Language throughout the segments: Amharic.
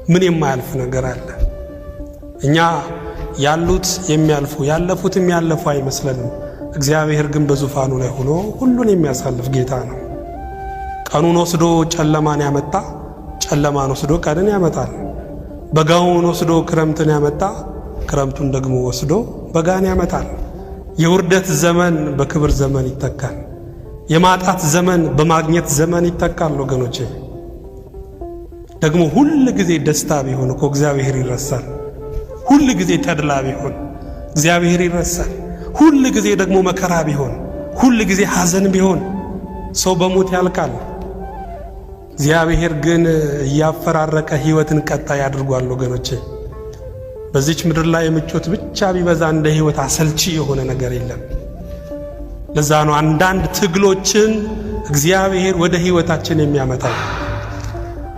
ምን የማያልፍ ነገር አለ? እኛ ያሉት የሚያልፉ ያለፉትም ያለፉ አይመስለንም። እግዚአብሔር ግን በዙፋኑ ላይ ሆኖ ሁሉን የሚያሳልፍ ጌታ ነው። ቀኑን ወስዶ ጨለማን ያመጣ ጨለማን ወስዶ ቀንን ያመጣል። በጋውን ወስዶ ክረምትን ያመጣ ክረምቱን ደግሞ ወስዶ በጋን ያመጣል። የውርደት ዘመን በክብር ዘመን ይተካል። የማጣት ዘመን በማግኘት ዘመን ይተካል። ወገኖቼ ደግሞ ሁሉ ጊዜ ደስታ ቢሆን እኮ እግዚአብሔር ይረሳል። ሁሉ ጊዜ ተድላ ቢሆን እግዚአብሔር ይረሳል። ሁሉ ጊዜ ደግሞ መከራ ቢሆን ሁሉ ጊዜ ሐዘን ቢሆን ሰው በሞት ያልቃል። እግዚአብሔር ግን እያፈራረቀ ሕይወትን ቀጣይ አድርጓል። ወገኖቼ በዚች ምድር ላይ ምቾት ብቻ ቢበዛ እንደ ሕይወት አሰልቺ የሆነ ነገር የለም። ለዛ ነው አንዳንድ ትግሎችን እግዚአብሔር ወደ ሕይወታችን የሚያመጣው።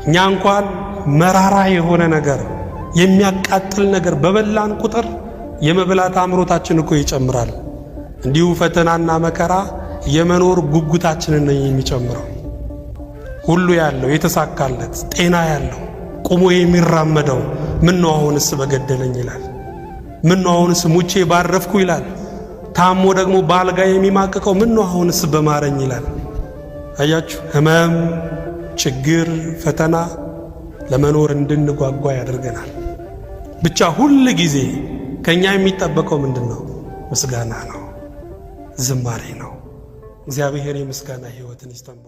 እኛ እንኳን መራራ የሆነ ነገር የሚያቃጥል ነገር በበላን ቁጥር የመብላት አምሮታችን እኮ ይጨምራል። እንዲሁ ፈተናና መከራ የመኖር ጉጉታችንን ነው የሚጨምረው። ሁሉ ያለው የተሳካለት ጤና ያለው ቁሞ የሚራመደው ምን ነው አሁንስ በገደለኝ ይላል። ምን ነው አሁንስ ሙቼ ባረፍኩ ይላል። ታሞ ደግሞ ባልጋ የሚማቅቀው ምን ነው አሁንስ በማረኝ ይላል። አያችሁ፣ ህመም፣ ችግር፣ ፈተና ለመኖር እንድንጓጓ ያደርገናል። ብቻ ሁሉ ጊዜ ከኛ የሚጠበቀው ምንድነው? ምስጋና ነው፣ ዝማሬ ነው። እግዚአብሔር የምስጋና ሕይወትን ይስጠን።